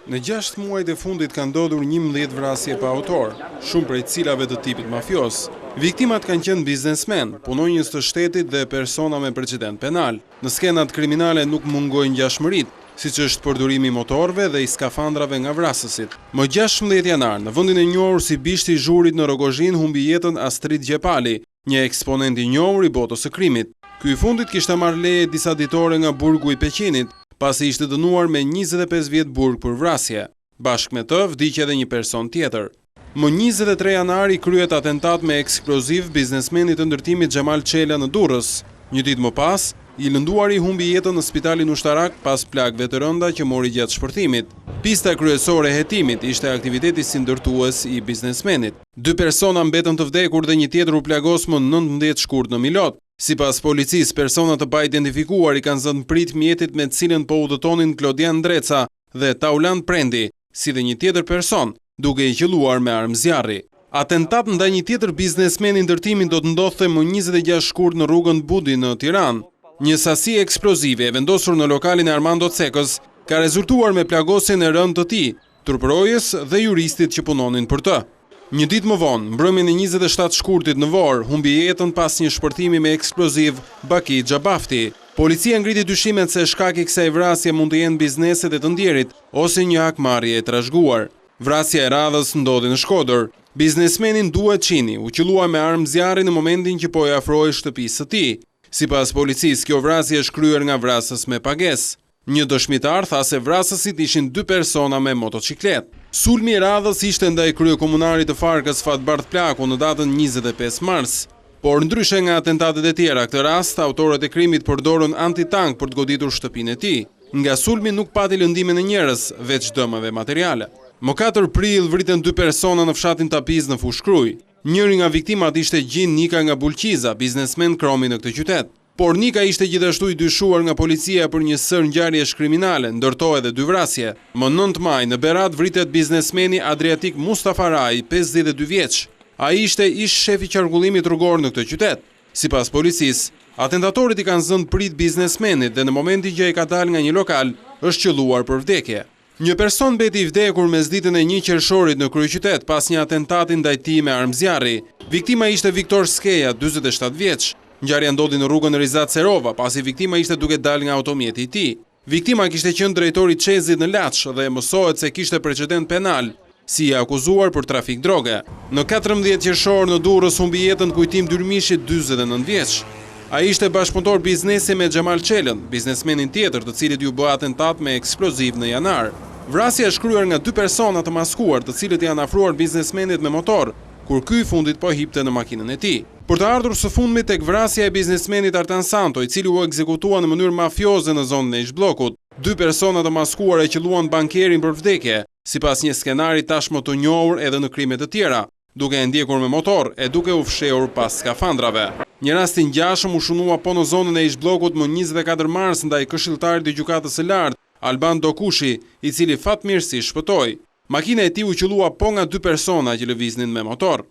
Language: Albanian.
Në 6 muajt e fundit ka ndodhur 11 vrasje pa autor, shumë prej cilave të tipit mafios. Viktimat kanë qenë biznesmen, punonjës të shtetit dhe persona me precedent penal. Në skenat kriminale nuk mungojnë ngjashmëritë, siç është përdorimi i motorëve dhe i skafandrave nga vrasësit. Më 16 janar, në vendin e njohur si bishti i zhurit në Rogozhin, humbi jetën Astrid Gjepali, një eksponent i njohur i botës së krimit. Ky i fundit kishte marrë leje disa ditore nga burgu i Peqinit, pasi ishte dënuar me 25 vjet burg për vrasje. Bashkë me të vdiq edhe një person tjetër. Më 23 janari kryet atentat me eksploziv biznesmenit të ndërtimit Xhemal Çela në Durrës. Një ditë më pas, i lënduari humbi jetën në spitalin ushtarak pas plagëve të rënda që mori gjatë shpërtimit. Pista kryesore e hetimit ishte aktiviteti si ndërtues i biznesmenit. 2 persona mbetën të vdekur dhe një tjetër u plagos më 19 shkurt në Milot. Sipas policisë, persona të pa identifikuar i kanë zënë prit mjetit me cilën po udhëtonin Klodian Dreca dhe Tauland Prendi, si dhe një tjetër person, duke i qelluar me armë zjarri. Atentat ndaj një tjetër biznesmen i ndërtimit do të ndodhte më 26 shkurt në rrugën Budi në Tiranë. Një sasi eksplozive e vendosur në lokalin e Armando Cekës ka rezultuar me plagosjen e rëndë të tij, turpërojës dhe juristit që punonin për të. Një ditë më vonë, mbrëmjen e 27 shkurtit në Vor, humbi jetën pas një shpërtimi me eksploziv Baki Xhabafti. Policia ngriti dyshimet se shkaki i kësaj vrasje mund të jenë bizneset e të ndjerit ose një hakmarrje e trashëguar. Vrasja e radhës ndodhi në Shkodër. Biznesmenin Duhet Çini u qellua me armë zjarri në momentin që po i afrohej shtëpisë së tij. Sipas policisë, kjo vrasje është kryer nga vrasës me pagesë. Një dëshmitar tha se vrasësit ishin 2 persona me motociklet. Sulmi i radhës ishte ndaj kryekomunarit të Farkës Fatbardh Plaku në datën 25 mars. Por ndryshe nga atentatet e tjera, këtë rast autorët e krimit përdorën antitank për të goditur shtëpinë e tij. Nga sulmi nuk pati lëndime në njerëz, veç dëmeve materiale. Më 4 prill vritën 2 persona në fshatin Tapiz në Fushkruj. Njëri nga viktimat ishte Gjin Nika nga Bulqiza, biznesmen kromi në këtë qytet. Por Nika ishte gjithashtu i dyshuar nga policia për një sër ngjarjesh kriminale, ndërtoi edhe 2 vrasje. Më 9 maj në Berat vritet biznesmeni Adriatik Mustafa Rai, 52 vjeç. Ai ishte ish shef i qarkullimit rrugor në këtë qytet. Sipas policisë, atentatorit i kanë zënë prit biznesmenit dhe në momentin që ai ka dalë nga një lokal, është qelluar për vdekje. Një person mbeti i vdekur mesditën e 1 qershorit në kryeqytet pas një atentati ndaj tij me armë zjarri. Viktima ishte Viktor Skeja, 47 vjeç. Ngjarja ndodhi në rrugën Rizat Serova, pasi viktima ishte duke dalë nga automjeti i tij. Viktima kishte qenë drejtori i Çezit në Laç dhe mësohet se kishte precedent penal, si i akuzuar për trafik droge. Në 14 qershor në Durrës humbi jetën Kujtim Dyrmishi, 49 vjeç. Ai ishte bashkëpunëtor biznesi me Xhemal Çelën, biznesmenin tjetër të cilit ju bë atentat me eksploziv në janar. Vrasja është kryer nga 2 persona të maskuar, të cilët janë afruar biznesmenit me motor, kur ky i fundit po hipte në makinën e tij. Për të ardhur së fundmi tek vrasja e biznesmenit Artan Santo, i cili u ekzekutua në mënyrë mafioze në zonën e ish-bllokut, 2 persona të maskuar e qelluan bankerin për vdekje, sipas një skenari tashmë të njohur edhe në krime të tjera, duke e ndjekur me motor e duke u fshehur pas skafandrave. Një rast i ngjashëm u shunua po në zonën e ish-bllokut më 24 mars ndaj këshilltarit të gjykatës së lartë, Alban Dokushi, i cili fatmirësisht shpëtoi. Makina e tij u qellua po nga 2 persona që lëviznin me motor.